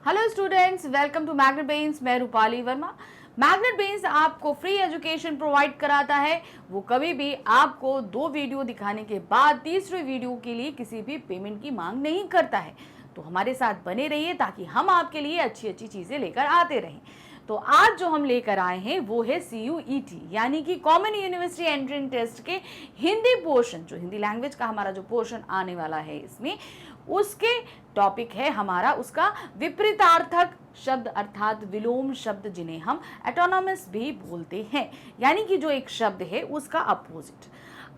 Hello students, welcome to Magnet Brains. मैं Rupali Verma. Magnet Brains आपको free education provide कराता है। वो कभी भी आपको 2 वीडियो दिखाने के बाद तीसरे वीडियो के लिए किसी भी पेमेंट की मांग नहीं करता है। तो हमारे साथ बने रहिए ताकि हम आपके लिए अच्छी अच्छी चीज़ें लेकर आते रहें। तो आज जो हम लेकर आए हैं वो है CUET यानी कि कॉमन यूनिवर्सिटी एंट्रेंस टेस्ट के हिंदी पोर्शन, जो हिंदी लैंग्वेज का हमारा जो पोर्शन आने वाला है इसमें, उसके टॉपिक है हमारा उसका विपरीतार्थक शब्द अर्थात विलोम शब्द, जिन्हें हम एटोनॉमस भी बोलते हैं, यानी कि जो एक शब्द है उसका अपोजिट।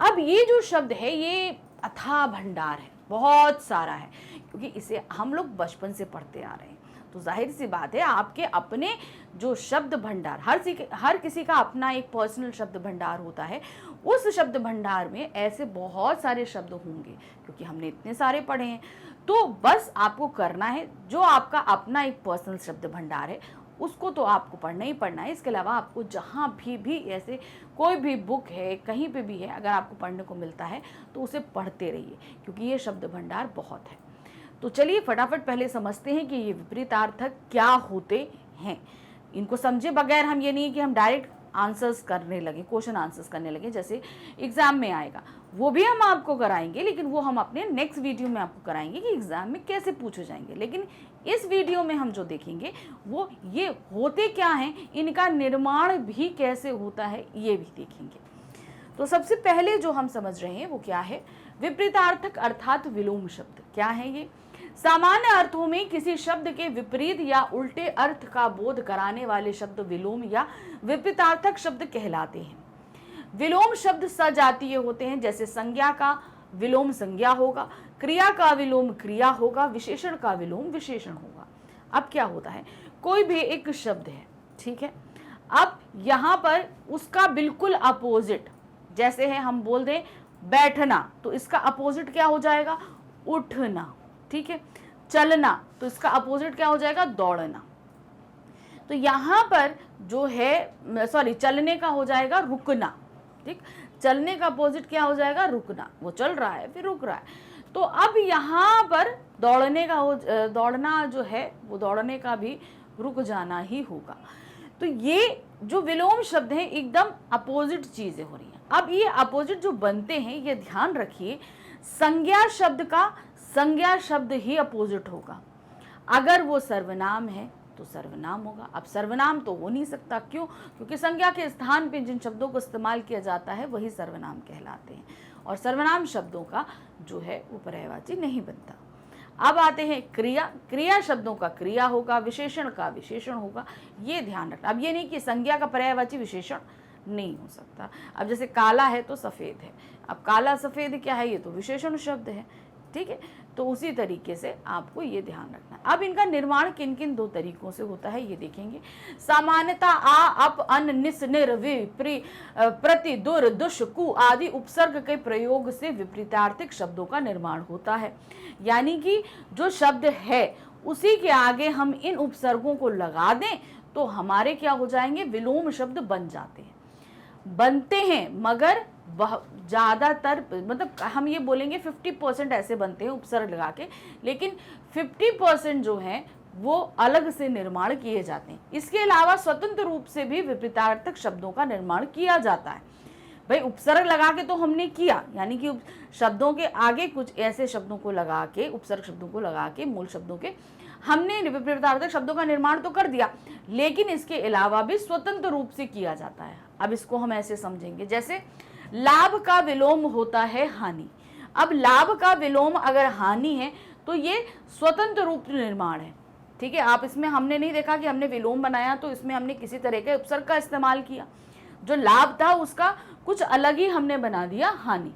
अब ये जो शब्द है ये अथाह भंडार है, बहुत सारा है, क्योंकि इसे हम लोग बचपन से पढ़ते आ रहे हैं। तो जाहिर सी बात है आपके अपने जो शब्द भंडार, हर किसी का अपना एक पर्सनल शब्द भंडार होता है। उस शब्द भंडार में ऐसे बहुत सारे शब्द होंगे, क्योंकि हमने इतने सारे पढ़े हैं। तो बस आपको करना है, जो आपका अपना एक पर्सनल शब्द भंडार है उसको तो आपको पढ़ना ही पढ़ना है। इसके अलावा आपको जहाँ भी ऐसे कोई भी बुक है, कहीं पे भी है, अगर आपको पढ़ने को मिलता है तो उसे पढ़ते रहिए, क्योंकि ये शब्द भंडार बहुत है। तो चलिए फटाफट पहले समझते हैं कि ये विपरीतार्थक क्या होते हैं। इनको समझे बगैर हम ये नहीं कि हम डायरेक्ट आंसर्स करने लगे, क्वेश्चन आंसर्स करने लगे जैसे एग्जाम में आएगा, वो भी हम आपको कराएंगे, लेकिन वो हम अपने नेक्स्ट वीडियो में आपको कराएंगे कि एग्जाम में कैसे पूछे जाएंगे। लेकिन इस वीडियो में हम जो देखेंगे वो ये होते क्या हैं, इनका निर्माण भी कैसे होता है ये भी देखेंगे। तो सबसे पहले जो हम समझ रहे हैं वो क्या है, विपरीतार्थक अर्थात विलोम शब्द क्या है। ये सामान्य अर्थों में किसी शब्द के विपरीत या उल्टे अर्थ का बोध कराने वाले शब्द विलोम या विपरीतार्थक शब्द कहलाते हैं। विलोम शब्द सजातीय होते हैं, जैसे संज्ञा का विलोम संज्ञा होगा, क्रिया का विलोम क्रिया होगा, विशेषण का विलोम विशेषण होगा। अब क्या होता है, कोई भी एक शब्द है, ठीक है, अब यहाँ पर उसका बिल्कुल अपोजिट, जैसे है हम बोल दें बैठना, तो इसका अपोजिट क्या हो जाएगा, उठना, ठीक है। चलना, तो इसका अपोजिट क्या हो जाएगा, दौड़ना। तो यहाँ पर जो है चलने का हो जाएगा रुकना, ठीक। चलने का अपोजिट क्या हो जाएगा, रुकना। वो चल रहा है फिर रुक रहा है। तो अब यहाँ पर दौड़ना जो है वो दौड़ने का भी रुक जाना ही होगा। तो ये जो विलोम शब्द हैं एकदम अपोजिट चीजें हो रही हैं। अब ये अपोजिट जो बनते हैं ये ध्यान रखिए, संज्ञा शब्द का संज्ञा शब्द ही अपोजिट होगा। अगर वो सर्वनाम है तो सर्वनाम होगा। अब सर्वनाम तो हो नहीं सकता, क्यों, क्योंकि संज्ञा के स्थान पे जिन शब्दों को इस्तेमाल किया जाता है वही सर्वनाम कहलाते हैं, और सर्वनाम शब्दों का जो है वो पर्यायवाची नहीं बनता। अब आते हैं क्रिया, क्रिया शब्दों का क्रिया होगा, विशेषण का विशेषण होगा, ये ध्यान रखना। अब ये नहीं कि संज्ञा का पर्यायवाची विशेषण नहीं हो सकता। अब जैसे काला है तो सफ़ेद है, अब काला सफ़ेद क्या है, ये तो विशेषण शब्द है, ठीक है। तो उसी तरीके से आपको ये ध्यान रखना है। अब इनका निर्माण किन किन 2 तरीकों से होता है ये देखेंगे। सामान्यतः आ, अप, अन, निस, निर, वि, प्रि, प्रति, दुर, दुष, कु आदि उपसर्ग के प्रयोग से विपरीतार्थक शब्दों का निर्माण होता है। यानी कि जो शब्द है उसी के आगे हम इन उपसर्गों को लगा दें तो हमारे क्या हो जाएंगे, विलोम शब्द बन जाते हैं, बनते हैं, मगर वह ज़्यादातर, मतलब हम ये बोलेंगे 50% ऐसे बनते हैं उपसर्ग लगा के, लेकिन 50% जो है वो अलग से निर्माण किए जाते हैं। इसके अलावा स्वतंत्र रूप से भी विपरीतार्थक शब्दों का निर्माण किया जाता है। भाई उपसर्ग लगा के तो हमने किया, यानी कि शब्दों के आगे कुछ ऐसे शब्दों को लगा के, उपसर्ग शब्दों को लगा के, मूल शब्दों के हमने विपरीतार्थक शब्दों का निर्माण तो कर दिया, लेकिन इसके अलावा भी स्वतंत्र रूप से किया जाता है। अब इसको हम ऐसे समझेंगे, जैसे लाभ का विलोम होता है हानि। अब लाभ का विलोम अगर हानि है तो ये स्वतंत्र रूप से निर्माण है, ठीक है। आप इसमें हमने नहीं देखा कि हमने विलोम बनाया तो इसमें हमने किसी तरह के उपसर्ग का इस्तेमाल किया। जो लाभ था उसका कुछ अलग ही हमने बना दिया हानि।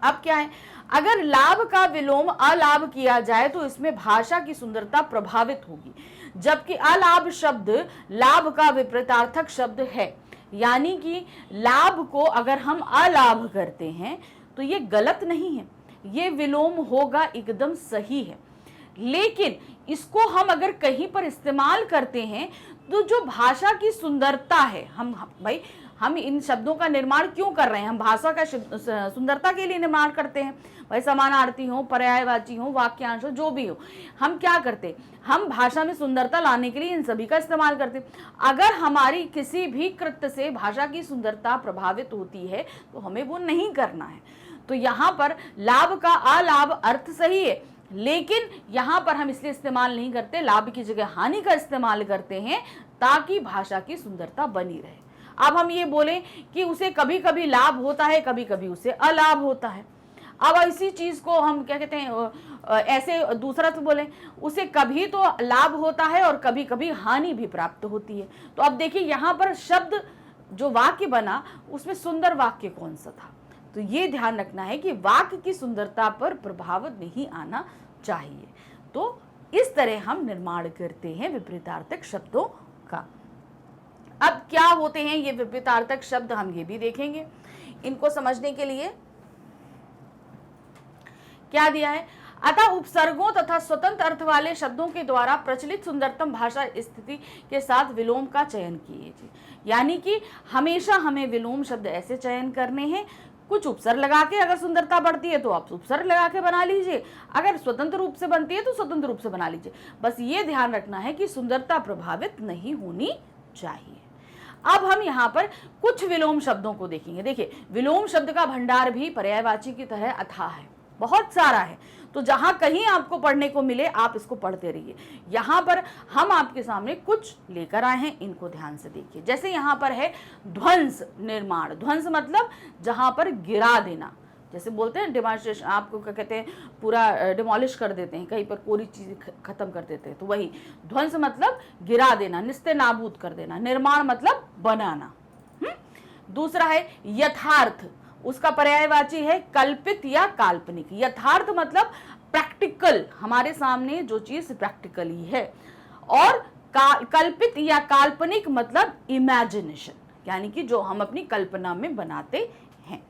अब क्या है, अगर लाभ का विलोम अलाभ किया जाए तो इसमें भाषा की सुंदरता प्रभावित होगी, जबकि अलाभ शब्द लाभ का विपरीतार्थक शब्द है। यानी कि लाभ को अगर हम अलाभ करते हैं तो ये गलत नहीं है, ये विलोम होगा, एकदम सही है। लेकिन इसको हम अगर कहीं पर इस्तेमाल करते हैं तो जो भाषा की सुंदरता है, हम भाई हम इन शब्दों का निर्माण क्यों कर रहे हैं? हम भाषा का सुंदरता के लिए निर्माण करते हैं, भाई समानार्थी हो, पर्यायवाची हो, वाक्यांश हो, जो भी हो, हम क्या करते, हम भाषा में सुंदरता लाने के लिए इन सभी का इस्तेमाल करते। अगर हमारी किसी भी कृत्य से भाषा की सुंदरता प्रभावित होती है तो हमें वो नहीं करना है। तो यहाँ पर लाभ का अलाभ अर्थ सही है, लेकिन यहाँ पर हम इसलिए इस्तेमाल नहीं करते, लाभ की जगह हानि का इस्तेमाल करते हैं ताकि भाषा की सुंदरता बनी रहे। अब हम ये बोलें कि उसे कभी कभी लाभ होता है, कभी कभी उसे अलाभ होता है। अब इसी चीज को हम क्या कहते हैं, ऐसे दूसरा तो बोले उसे कभी तो लाभ होता है और कभी कभी हानि भी प्राप्त होती है। तो अब देखिए यहाँ पर शब्द जो वाक्य बना उसमें सुंदर वाक्य कौन सा था, तो ये ध्यान रखना है कि वाक्य की सुंदरता पर प्रभाव नहीं आना चाहिए। तो इस तरह हम निर्माण करते हैं विपरीतार्थक शब्दों का। अब क्या होते हैं ये विपरीतार्थक शब्द, हम ये भी देखेंगे। इनको समझने के लिए क्या दिया है, अतः उपसर्गों तथा स्वतंत्र अर्थ वाले शब्दों के द्वारा प्रचलित सुंदरतम भाषा स्थिति के साथ विलोम का चयन कीजिए। यानी कि हमेशा हमें विलोम शब्द ऐसे चयन करने हैं, कुछ उपसर्ग लगा के अगर सुंदरता बढ़ती है तो आप उपसर्ग लगा के बना लीजिए, अगर स्वतंत्र रूप से बनती है तो स्वतंत्र रूप से बना लीजिए। बस ये ध्यान रखना है कि सुंदरता प्रभावित नहीं होनी चाहिए। अब हम यहाँ पर कुछ विलोम शब्दों को देखेंगे। देखिए, विलोम शब्द का भंडार भी पर्यायवाची की तरह अथाह है, बहुत सारा है। तो जहां कहीं आपको पढ़ने को मिले आप इसको पढ़ते रहिए। यहां पर हम आपके सामने कुछ लेकर आए हैं, इनको ध्यान से देखिए। जैसे यहां पर है ध्वंस निर्माण। ध्वंस मतलब जहां पर गिरा देना, जैसे बोलते हैं डिमॉलिश, आपको क्या कहते हैं, पूरा डिमॉलिश कर देते हैं, कहीं पर कोई चीज खत्म कर देते हैं, तो वही ध्वंस मतलब गिरा देना, निस्ते नाबूद कर देना। निर्माण मतलब बनाना। दूसरा है यथार्थ, उसका पर्यायवाची है कल्पित या काल्पनिक। यथार्थ मतलब प्रैक्टिकल, हमारे सामने जो चीज प्रैक्टिकली है। और कल्पित या काल्पनिक मतलब इमेजिनेशन, यानी कि जो हम अपनी कल्पना में बनाते हैं।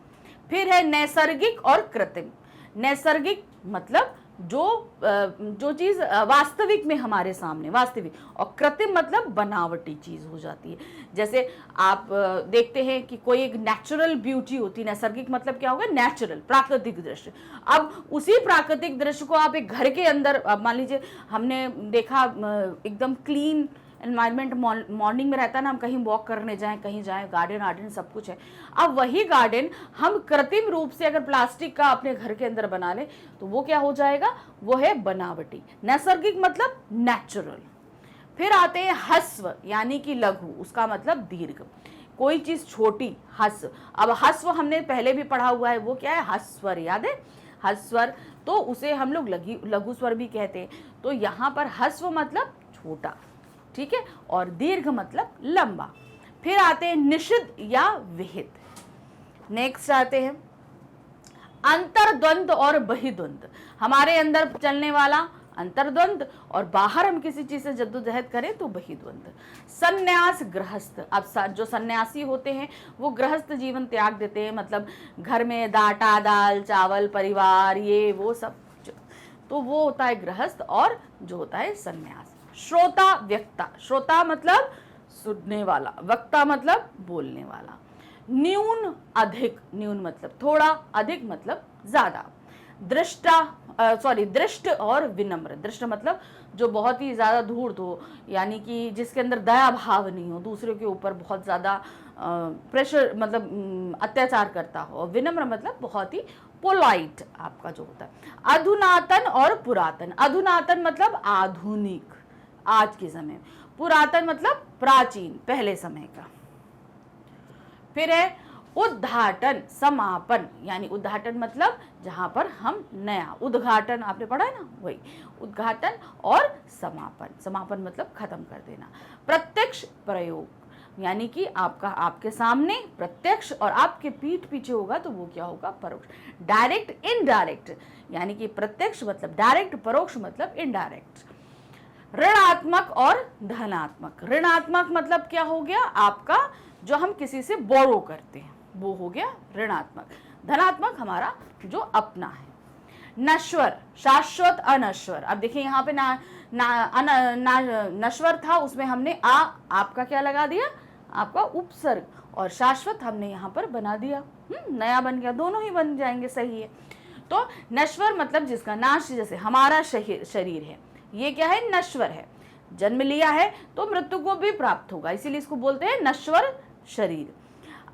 फिर है नैसर्गिक और कृत्रिम। नैसर्गिक मतलब जो चीज वास्तविक में हमारे सामने वास्तविक, और कृत्रिम मतलब बनावटी चीज हो जाती है। जैसे आप देखते हैं कि कोई एक नेचुरल ब्यूटी होती है, नैसर्गिक मतलब क्या होगा, नेचुरल प्राकृतिक दृश्य। अब उसी प्राकृतिक दृश्य को आप एक घर के अंदर, मान लीजिए हमने देखा एकदम क्लीन एनवायरनमेंट मॉर्निंग में रहता है ना, हम कहीं वॉक करने जाएं, कहीं जाएं, गार्डन आर्डन सब कुछ है। अब वही गार्डन हम कृत्रिम रूप से अगर प्लास्टिक का अपने घर के अंदर बना ले तो वो क्या हो जाएगा, वो है बनावटी। नैसर्गिक मतलब नेचुरल। फिर आते हैं हस्व यानी कि लघु, उसका मतलब दीर्घ, कोई चीज छोटी, हस्व। अब हस्व हमने पहले भी पढ़ा हुआ है, वो क्या है, हस्वर, याद है, हस्वर, तो उसे हम लोग लघु स्वर भी कहते हैं। तो यहाँ पर हस्व मतलब छोटा, ठीक है, और दीर्घ मतलब लंबा। फिर आते हैं निषिद्ध या विहित। नेक्स्ट आते हैं अंतर्द्वंद और बहिर्द्वंद। हमारे अंदर चलने वाला अंतर्द्वंद, और बाहर हम किसी चीज से जद्दोजहद करें तो बहिर्द्वंद। सन्यास गृहस्थ, अब जो सन्यासी होते हैं वो गृहस्थ जीवन त्याग देते हैं, मतलब घर में आटा दाल चावल परिवार ये वो सब, तो वो होता है गृहस्थ, और जो होता है सन्यास। श्रोता व्यक्ता, श्रोता मतलब सुनने वाला, वक्ता मतलब बोलने वाला। न्यून अधिक, न्यून मतलब थोड़ा, अधिक मतलब ज्यादा। दृष्ट और विनम्र। दृष्ट मतलब जो बहुत ही ज्यादा धूर्त हो, यानी कि जिसके अंदर दया भाव नहीं हो, दूसरे के ऊपर बहुत ज्यादा प्रेशर मतलब अत्याचार करता हो। और विनम्र मतलब बहुत ही पोलाइट आपका जो होता है। अधुनातन और पुरातन। अधुनातन मतलब आधुनिक, आज के समय। पुरातन मतलब प्राचीन, पहले समय का। फिर है उद्घाटन समापन, यानी उद्घाटन मतलब जहां पर हम नया, उद्घाटन आपने पढ़ा है ना, वही उद्घाटन। और समापन, समापन मतलब खत्म कर देना। प्रत्यक्ष प्रयोग, यानी कि आपके सामने प्रत्यक्ष और आपके पीठ पीछे होगा तो वो क्या होगा, परोक्ष। डायरेक्ट इनडायरेक्ट, यानी कि प्रत्यक्ष मतलब डायरेक्ट, परोक्ष मतलब इनडायरेक्ट। ऋणात्मक और धनात्मक। ऋणात्मक मतलब क्या हो गया, आपका जो हम किसी से बोरो करते हैं वो हो गया ऋणात्मक। धनात्मक हमारा जो अपना है। नश्वर, शाश्वत, अनश्वर। अब देखिए यहाँ पे नश्वर था, उसमें हमने आपका क्या लगा दिया, आपका उपसर्ग, और शाश्वत हमने यहाँ पर बना दिया, नया बन गया, दोनों ही बन जाएंगे, सही है। तो नश्वर मतलब जिसका नाश, जैसे हमारा शरीर है, ये क्या है, नश्वर है, जन्म लिया है तो मृत्यु को भी प्राप्त होगा, इसीलिए इसको बोलते हैं नश्वर शरीर।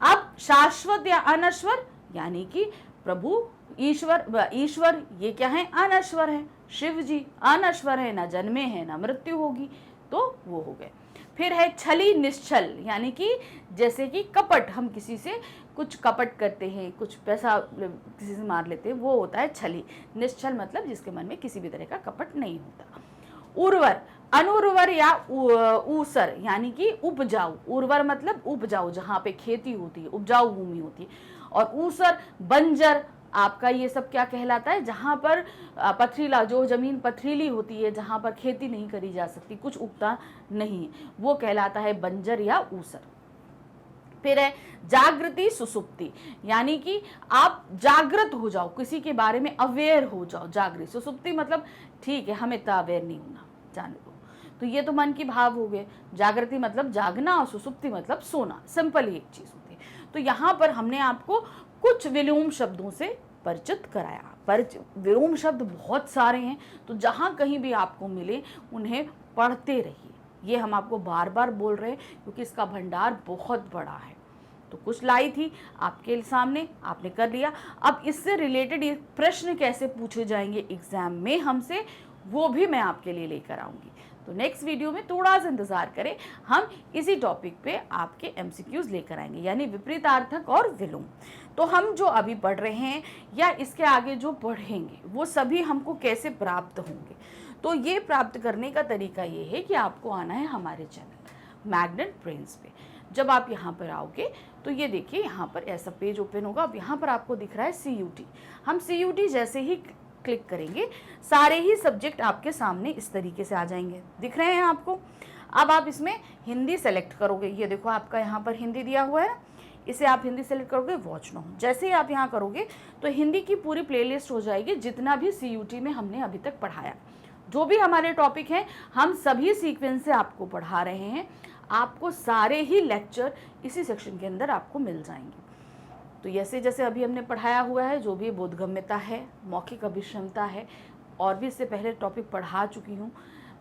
अब शाश्वत या अनश्वर, यानी कि प्रभु ईश्वर ये क्या है, अनश्वर है। शिव जी अनश्वर है, ना जन्मे हैं ना मृत्यु होगी, तो वो हो गए। फिर है छली निश्चल, यानी कि जैसे कि कपट, हम किसी से कुछ कपट करते हैं, कुछ पैसा किसी से मार लेते हैं, वो होता है छली। निश्चल मतलब जिसके मन में किसी भी तरह का कपट नहीं होता। उर्वर, अनुर्वर या ऊसर, यानी कि उपजाऊ। उर्वर मतलब उपजाऊ, जहाँ पे खेती होती है, उपजाऊ भूमि होती है। और ऊसर बंजर, आपका ये सब क्या कहलाता है, जहाँ पर पथरीला, जो जमीन पथरीली होती है, जहाँ पर खेती नहीं करी जा सकती, कुछ उगता नहीं, वो कहलाता है बंजर या ऊसर। फिर है जागृति सुसुप्ति, यानी कि आप जागृत हो जाओ, किसी के बारे में अवेयर हो जाओ, जागृत। सुसुप्ति मतलब ठीक है, हमें इतना अवेयर नहीं होना, जाने दो। तो ये तो मन की भाव हो गए। जागृति मतलब जागना और सुसुप्ति मतलब सोना, सिंपल ही एक चीज होती है। तो यहाँ पर हमने आपको कुछ विलोम शब्दों से परिचित कराया। विलोम शब्द बहुत सारे हैं, तो जहाँ कहीं भी आपको मिले उन्हें पढ़ते रहिए। ये हम आपको बार बार बोल रहे हैं क्योंकि इसका भंडार बहुत बड़ा है। तो कुछ लाई थी आपके सामने, आपने कर लिया। अब इससे रिलेटेड ये प्रश्न कैसे पूछे जाएंगे एग्जाम में हमसे, वो भी मैं आपके लिए लेकर आऊँगी। तो नेक्स्ट वीडियो में थोड़ा सा इंतजार करें, हम इसी टॉपिक पे आपके MCQs लेकर आएंगे, यानी विपरीतार्थक और विलोम। तो हम जो अभी पढ़ रहे हैं या इसके आगे जो पढ़ेंगे वो सभी हमको कैसे प्राप्त होंगे। तो ये प्राप्त करने का तरीका ये है कि आपको आना है हमारे चैनल मैग्नेट ब्रेन्स पे। जब आप यहाँ पर आओगे तो ये देखिए, यहाँ पर ऐसा पेज ओपन होगा। अब यहाँ पर आपको दिख रहा है CUT। हम CUT जैसे ही क्लिक करेंगे, सारे ही सब्जेक्ट आपके सामने इस तरीके से आ जाएंगे, दिख रहे हैं आपको। अब आप इसमें हिंदी सेलेक्ट करोगे, ये देखो आपका यहाँ पर हिंदी दिया हुआ है, इसे आप हिंदी सेलेक्ट करोगे, वॉच नो। जैसे ही आप यहाँ करोगे तो हिंदी की पूरी प्लेलिस्ट हो जाएगी, जितना भी CUT में हमने अभी तक पढ़ाया, जो भी हमारे टॉपिक हैं, हम सभी सीक्वेंस से आपको पढ़ा रहे हैं। आपको सारे ही लेक्चर इसी सेक्शन के अंदर आपको मिल जाएंगे। तो जैसे जैसे अभी हमने पढ़ाया हुआ है, जो भी बोधगम्यता है, मौखिक अभिक्षमता है, और भी इससे पहले टॉपिक पढ़ा चुकी हूँ,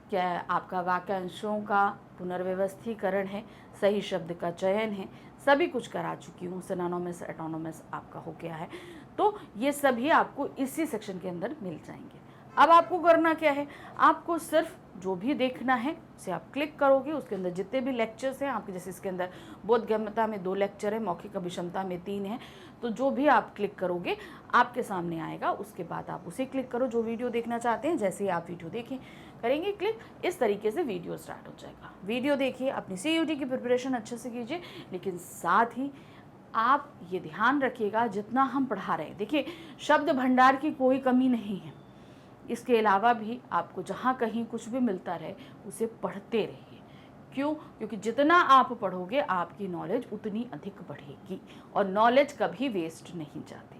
क्या आपका वाक्यांशों का पुनर्व्यवस्थीकरण है, सही शब्द का चयन है, सभी कुछ करा चुकी हूँ। सिनोनिमस एटोनिमस आपका हो गया है, तो ये सभी आपको इसी सेक्शन के अंदर मिल जाएंगे। अब आपको करना क्या है, आपको सिर्फ जो भी देखना है उसे आप क्लिक करोगे, उसके अंदर जितने भी लेक्चर्स हैं आपके, जैसे इसके अंदर बोधगम्यता में 2 लेक्चर है, मौखिक अभिक्षमता में 3 है, तो जो भी आप क्लिक करोगे आपके सामने आएगा। उसके बाद आप उसे क्लिक करो जो वीडियो देखना चाहते हैं। जैसे ही आप वीडियो देखें करेंगे क्लिक, इस तरीके से वीडियो स्टार्ट हो जाएगा। वीडियो देखिए, अपनी CUT की प्रिपरेशन अच्छे से कीजिए, लेकिन साथ ही आप ये ध्यान रखिएगा जितना हम पढ़ा रहे हैं, देखिए शब्द भंडार की कोई कमी नहीं है। इसके अलावा भी आपको जहाँ कहीं कुछ भी मिलता रहे उसे पढ़ते रहिए। क्यों? क्योंकि जितना आप पढ़ोगे आपकी नॉलेज उतनी अधिक बढ़ेगी, और नॉलेज कभी वेस्ट नहीं जाती।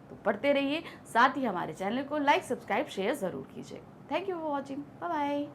तो पढ़ते रहिए, साथ ही हमारे चैनल को लाइक, सब्सक्राइब, शेयर ज़रूर कीजिए। Thank you for watching, bye bye.